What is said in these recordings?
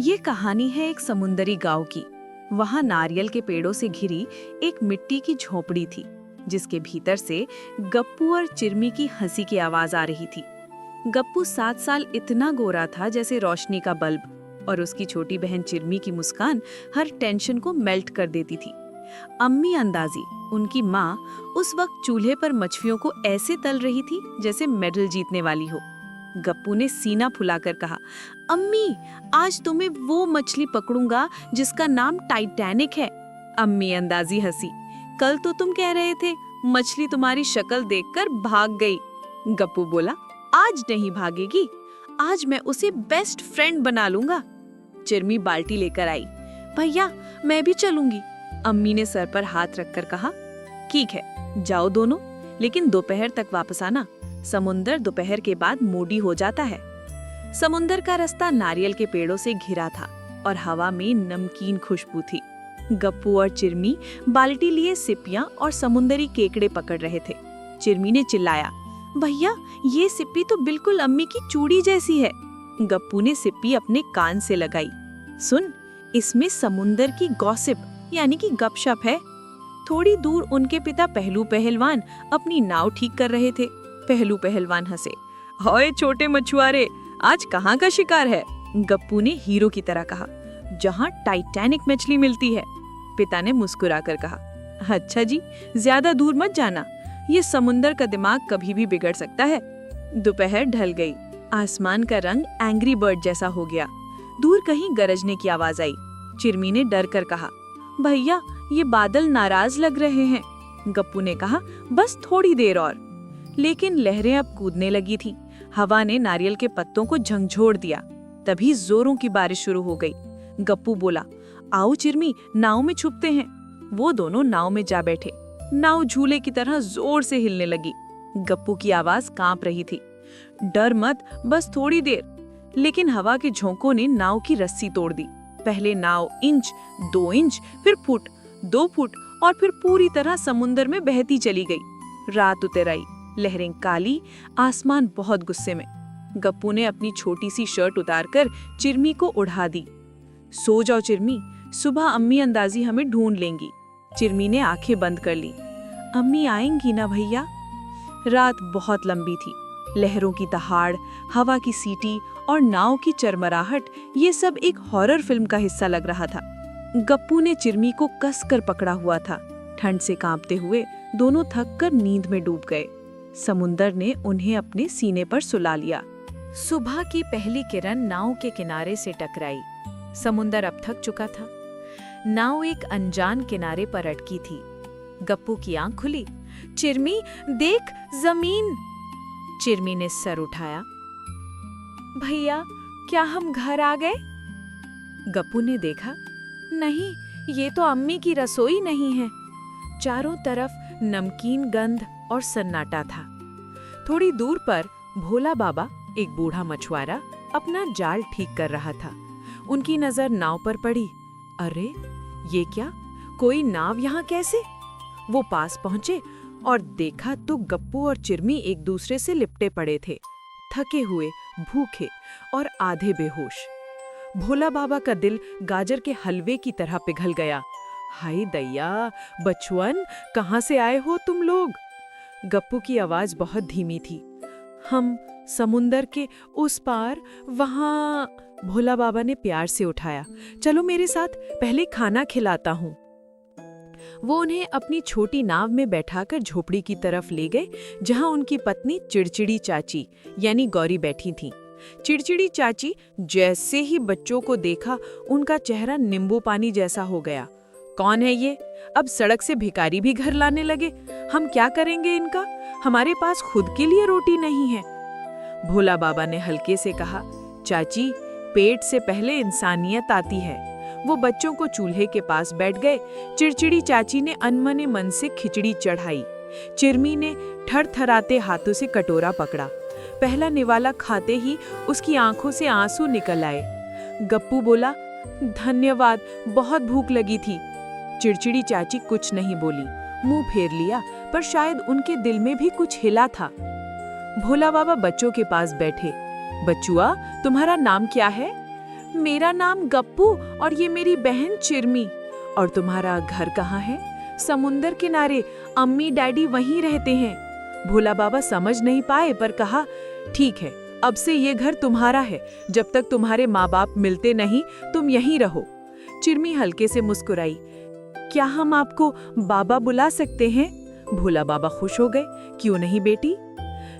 ये कहानी है एक समुंदरी गांव की। वहां नारियल के पेड़ों से घिरी एक मिट्टी की झोपड़ी थी, जिसके भीतर से गप्पू और चिरमी की हंसी की आवाज आ रही थी। गप्पू 7 साल इतना गोरा था जैसे रोशनी का बल्ब, और उसकी छोटी बहन चिरमी की मुस्कान हर टेंशन को मेल्ट कर देती थी। अम्मी अंदाजी, उनकी माँ, उस वक्त चूल्हे पर मछलियों को ऐसे तल रही थी जैसे मेडल जीतने वाली हो। गप्पू ने सीना फुलाकर कहा, अम्मी, आज तुम्हें वो मछली पकड़ूंगा जिसका नाम टाइटैनिक है। अम्मी अंदाजी हंसी, कल तो तुम कह रहे थे मछली तुम्हारी शक्ल देखकर भाग गई। गप्पू बोला, आज नहीं भागेगी, आज मैं उसे बेस्ट फ्रेंड बना लूंगा। चिरमी बाल्टी लेकर आई। भैया, मैं भी चलूंगी। अम्मी ने सर पर हाथ रखकर कहा, ठीक है, जाओ दोनों, लेकिन दोपहर तक वापस आना। समुंदर दोपहर के बाद मोड़ी हो जाता है। समुंदर का रास्ता नारियल के पेड़ों से घिरा था और हवा में नमकीन खुशबू थी। गप्पू और चिरमी बाल्टी लिए सिप्पियां और समुंदरी केकड़े पकड़ रहे थे। चिरमी ने चिल्लाया, भैया, ये सिप्पी तो बिल्कुल अम्मी की चूड़ी जैसी है। गप्पू ने सिप्पी अपने कान से लगाई। सुन, इसमें समुंदर की गॉसिप यानी कि गपशप है। थोड़ी दूर उनके पिता पहलू पहलवान अपनी नाव ठीक कर रहे थे। पहलू पहलवान हंसे, ओए छोटे मछुआरे, आज कहाँ का शिकार है? गप्पू ने हीरो की तरह कहा, जहाँ टाइटैनिक मछली मिलती है। पिता ने मुस्कुराकर कहा, अच्छा जी, ज्यादा दूर मत जाना, ये समुंदर का दिमाग कभी भी बिगड़ सकता है। दोपहर ढल गई। आसमान का रंग एंग्री बर्ड जैसा हो गया। दूर कहीं गरजने की आवाज आई। चिरमी ने डर कर कहा, भैया, ये बादल नाराज लग रहे हैं। गप्पू ने कहा, बस थोड़ी देर और। लेकिन लहरें अब कूदने लगी थी। हवा ने नारियल के पत्तों को झंझोड़ दिया। तभी जोरों की बारिश शुरू हो गई। गप्पू बोला, आओ चिरमी, नाव में छुपते हैं। वो दोनों नाव में जा बैठे। नाव झूले की तरह जोर से हिलने लगी। गप्पू की आवाज कांप रही थी, डर मत, बस थोड़ी देर। लेकिन हवा के झोंकों ने नाव की रस्सी तोड़ दी। पहले नाव इंच, 2 इंच, फिर फुट, 2 फुट, और फिर पूरी तरह समुंदर में बहती चली गई। रात उतर आई, लहरें काली, आसमान बहुत गुस्से में। गप्पू ने अपनी छोटी सी शर्ट उतारकर चिरमी को उड़ा दी। सो जाओ चिरमी, सुबह अम्मी अंदाजी हमें ढूंढ लेंगी। चिरमी ने आंखें बंद कर ली। अम्मी आएंगी ना भैया? रात बहुत लंबी थी। लहरों की दहाड़, हवा की सीटी और नाव की चरमराहट, ये सब एक हॉरर फिल्म का हिस्सा लग रहा था। गप्पू ने चिरमी को कसकर पकड़ा हुआ था। ठंड से कांपते हुए दोनों थककर नींद में डूब गए। समुंदर ने उन्हें अपने सीने पर सुला लिया। सुबह की पहली किरण नाव के किनारे से टकराई। समुंदर अब थक चुका था। नाव एक अनजान किनारे पर अटकी थी। गप्पू की आंख खुली। चिरमी, देख, जमीन। चिरमी ने सर उठाया। भैया, क्या हम घर आ गए? गप्पू ने देखा, नहीं, ये तो अम्मी की रसोई नहीं है। चारों तरफ नमकीन गंध और सन्नाटा था। थोड़ी दूर पर भोला बाबा, एक बूढ़ा मछुआरा, अपना जाल ठीक कर रहा था। उनकी नजर नाव पर पड़ी। अरे, ये क्या, कोई नाव यहाँ कैसे? वो पास पहुंचे और देखा तो गप्पू और चिरमी एक दूसरे से लिपटे पड़े थे, थके हुए, भूखे और आधे बेहोश। भोला बाबा का दिल गाजर के हलवे की तरह पिघल गया। हाय दैया, बचवन, कहाँ से आए हो तुम लोग? गप्पू की आवाज बहुत धीमी थी। हम समुंदर के उस पार, वहाँ। भोला बाबा ने प्यार से उठाया। चलो मेरे साथ, पहले खाना खिलाता हूँ। वो उन्हें अपनी छोटी नाव में बैठाकर झोपड़ी की तरफ ले गए, जहाँ उनकी पत्नी चिड़चिड़ी चाची यानी गौरी बैठी थीं। चिड़चिड़ी चाची जैसे ही बच्चों को देखा, उनका चेहरा नींबू पानी जैसा हो गया। कौन है ये? अब सड़क से भिखारी भी घर लाने लगे। हम क्या करेंगे इनका? हमारे पास खुद के लिए रोटी नहीं है। भोला बाबा ने हल्के से कहा, चाची, पेट से पहले इंसानियत आती है। वो बच्चों को चूल्हे के पास बैठ गए। चिड़चिड़ी चाची ने अनमने मन से खिचड़ी चढ़ाई। चिरमी ने थरथराते हाथों से कटोरा पकड़ा। पहला निवाला खाते ही उसकी आंखों से आंसू निकल आए। गप्पू बोला, धन्यवाद, बहुत भूख लगी थी। चिड़चिड़ी चाची कुछ नहीं बोली, मुंह फेर लिया, पर शायद उनके दिल में भी कुछ हिला था। भोला बाबा बच्चों के पास बैठे। बच्चुआ, तुम्हारा नाम क्या है? मेरा नाम गप्पू और ये मेरी बहन चिरमी। और तुम्हारा घर कहाँ है? समुंदर किनारे, अम्मी डैडी वहीं रहते हैं। भोला बाबा समझ नहीं पाए पर कहा, ठीक है, अब से ये घर तुम्हारा है। जब तक तुम्हारे माँ बाप मिलते नहीं तुम यहीं रहो। चिरमी हल्के से मुस्कुराई। क्या हम आपको बाबा बुला सकते हैं? भोला बाबा खुश हो गए। क्यों नहीं बेटी।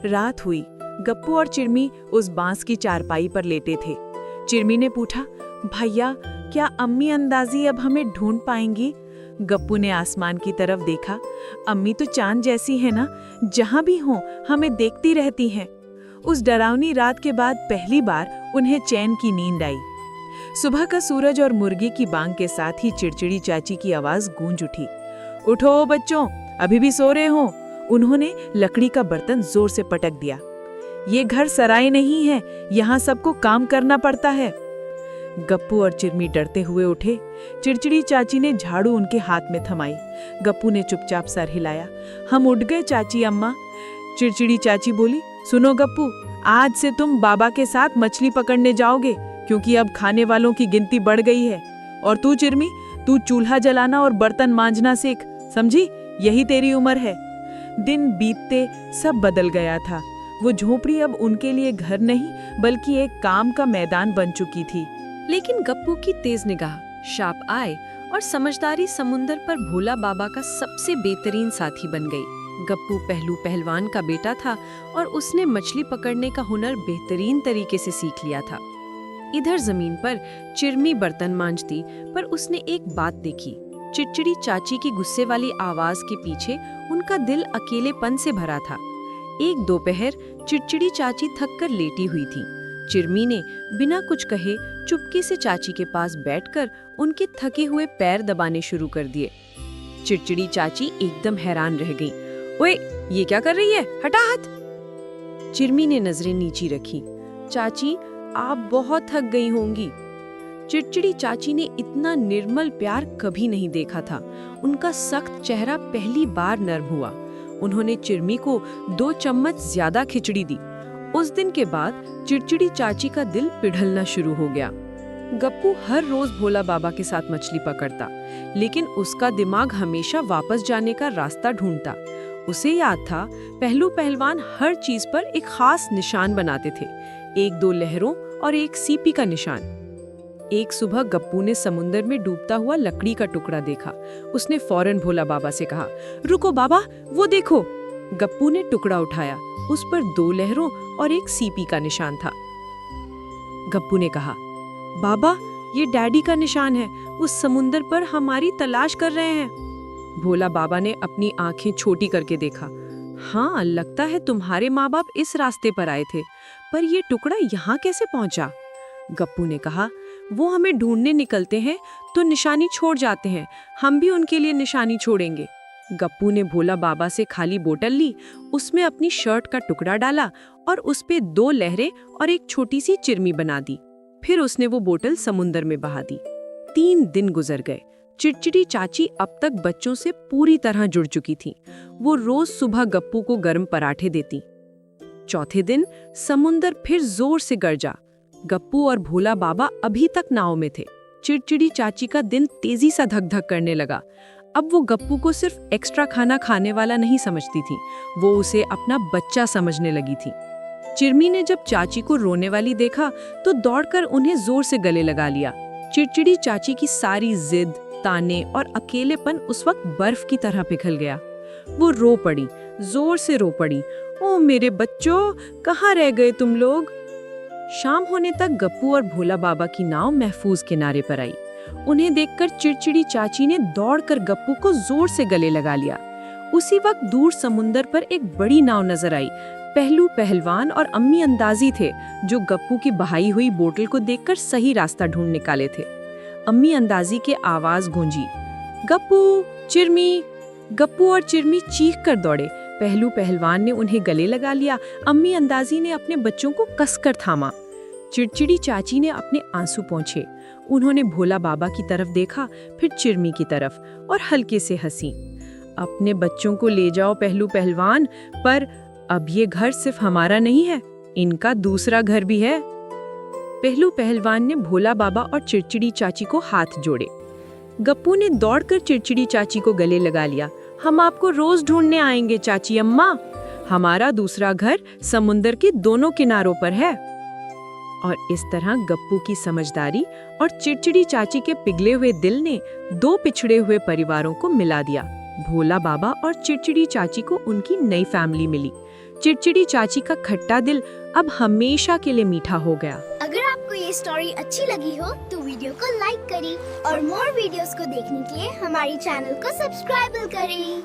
रात हुई। गप्पू और चिरमी उस बांस की चारपाई पर लेटे थे। चिरमी ने पूछा, भैया क्या अम्मी अंदाजी अब हमें ढूंढ पाएंगी? गप्पू ने आसमान की तरफ देखा। अम्मी तो चांद जैसी है ना, जहां भी हो हमें देखती रहती हैं। उस डरावनी रात के बाद पहली बार उन्हें चैन की नींद आई। सुबह का सूरज और मुर्गी की बांग के साथ ही चिड़चिड़ी चाची की आवाज गूंज उठी। उठो बच्चों, अभी भी सो रहे हो? उन्होंने लकड़ी का बर्तन जोर से पटक दिया। ये घर सराय नहीं है, यहाँ सबको काम करना पड़ता है। गप्पू और चिरमी डरते हुए उठे। चिड़चिड़ी चाची ने झाड़ू उनके हाथ में थमाई। गप्पू ने चुपचाप सर हिलाया। हम उठ गए चाची अम्मा। चिड़चिड़ी चाची बोली, सुनो गप्पू, आज से तुम बाबा के साथ मछली पकड़ने जाओगे, क्योंकि अब खाने वालों की गिनती बढ़ गई है। और तू चिरमी, तू चूल्हा जलाना और बर्तन मांजना सीख, समझी? यही तेरी उम्र है। दिन बीतते सब बदल गया था। वो झोपड़ी अब उनके लिए घर नहीं बल्कि एक काम का मैदान बन चुकी थी। लेकिन गप्पू की तेज निगाह, शार्प आय और समझदारी समुंदर पर भोला बाबा का सबसे बेहतरीन साथी बन गई। गप्पू पहलू पहलवान का बेटा था और उसने मछली पकड़ने का हुनर बेहतरीन तरीके से सीख लिया था। इधर जमीन पर चिरमी बर्तन मांजती, पर उसने एक बात देखी। चिड़चिड़ी चाची की गुस्से वाली आवाज के पीछे उनका दिल अकेलेपन से भरा था। एक दोपहर चिड़चिड़ी चाची थक कर लेटी हुई थी। चिरमी ने बिना कुछ कहे चुपके से चाची के पास बैठकर उनके थके हुए पैर दबाने शुरू कर दिए। चिड़चिड़ी चाची एकदम हैरान रह गई। ओए, ये क्या कर रही है? हटा हाथ। चिरमी ने नजरें नीची रखी। चाची, आप बहुत थक गई होंगी। चिड़चिड़ी चाची ने इतना निर्मल प्यार कभी नहीं देखा था। उनका सख्त चेहरा पहली बार नर्म हुआ। उन्होंने चिरमी को 2 चम्मच ज्यादा खिचड़ी दी। उस दिन के बाद चिड़चिड़ी चाची का दिल पिघलना शुरू हो गया। गप्पू हर रोज भोला बाबा के साथ मछली पकड़ता, लेकिन उसका दिमाग हमेशा वापस जाने का रास्ता ढूंढता। उसे याद था, पहलू पहलवान हर चीज पर एक खास निशान बनाते थे, 1-2 लहरों और एक सीपी का निशान। एक सुबह गप्पू ने समुंदर में डूबता हुआ लकड़ी का टुकड़ा देखा। उसने फौरन भोला बाबा से कहा, रुको बाबा, वो देखो। गप्पू ने टुकड़ा उठाया। उस पर 2 लहरों और एक सीपी का निशान था। गप्पू ने कहा, बाबा, ये डैडी का निशान है। वो समुंदर पर हमारी तलाश कर रहे हैं। भोला बाबा ने अपनी आंखें छोटी करके देखा। हाँ, लगता है तुम्हारे माँ बाप इस रास्ते पर आए थे, पर ये टुकड़ा यहाँ कैसे पहुंचा? गप्पू ने कहा, वो हमें ढूंढने निकलते हैं तो निशानी छोड़ जाते हैं, हम भी उनके लिए निशानी छोड़ेंगे। गप्पू ने भोला बाबा से खाली बोतल ली, उसमें अपनी शर्ट का टुकड़ा डाला और उस पे 2 लहरें और एक छोटी सी चिरमी बना दी। फिर उसने वो बोतल समुंदर में बहा दी। 3 दिन गुजर गए। चिड़चिड़ी चाची अब तक बच्चों से पूरी तरह जुड़ चुकी थी। वो रोज सुबह गप्पू को गर्म पराठे देती। चौथे दिन समुंदर फिर जोर से गरजा। गप्पू और भोला बाबा अभी तक नाव में थे। चिड़चिड़ी चाची का दिन तेजी से धक धक करने लगा। अब वो गप्पू को सिर्फ एक्स्ट्रा खाना खाने वाला नहीं समझती थी, वो उसे अपना बच्चा समझने लगी थी। चिरमी ने जब चाची को रोने वाली देखा तो दौड़कर उन्हें जोर से गले लगा लिया। चिड़चिड़ी चाची की सारी जिद, ताने और अकेलेपन उस वक्त बर्फ की तरह पिघल गया। वो रो पड़ी, जोर से रो पड़ी। ओ मेरे बच्चों, कहाँ रह गए तुम लोग? शाम होने तक गप्पू और भोला बाबा की नाव महफूज किनारे पर आई। उन्हें देखकर चिड़चिड़ी चाची ने दौड़कर गप्पू को जोर से गले लगा लिया। उसी वक्त दूर समुंदर पर एक बड़ी नाव नजर आई। पहलू पहलवान और अम्मी अंदाजी थे, जो गप्पू की बहाई हुई बोतल को देखकर सही रास्ता ढूंढ निकाले थे। अम्मी अंदाजी के आवाज गूंजी, गप्पू, चिरमी। गप्पू और चिरमी चीख कर दौड़े। पहलू पहलवान ने उन्हें गले लगा लिया। अम्मी अंदाजी ने अपने बच्चों को कसकर थामा। चिड़चिड़ी चाची ने अपने आंसू पोंछे। उन्होंने भोला बाबा की तरफ देखा, फिर चिरमी की तरफ और हल्के से हंसी। अपने बच्चों को ले जाओ पहलू पहलवान, पर अब ये घर सिर्फ हमारा नहीं है, इनका दूसरा घर भी है। पहलू पहलवान ने भोला बाबा और चिड़चिड़ी चाची को हाथ जोड़े। गप्पू ने दौड़कर चिड़चिड़ी चाची को गले लगा लिया। हम आपको रोज ढूंढने आएंगे चाची अम्मा। हमारा दूसरा घर समुंदर के दोनों किनारों पर है। और इस तरह गप्पू की समझदारी और चिड़चिड़ी चाची के पिघले हुए दिल ने दो पिछड़े हुए परिवारों को मिला दिया। भोला बाबा और चिड़चिड़ी चाची को उनकी नई फैमिली मिली। चिड़चिड़ी चाची का खट्टा दिल अब हमेशा के लिए मीठा हो गया। अगर आपको ये स्टोरी अच्छी लगी हो तो वीडियो को लाइक करें और मोर वीडियोस को देखने के लिए हमारी चैनल को सब्सक्राइब करें।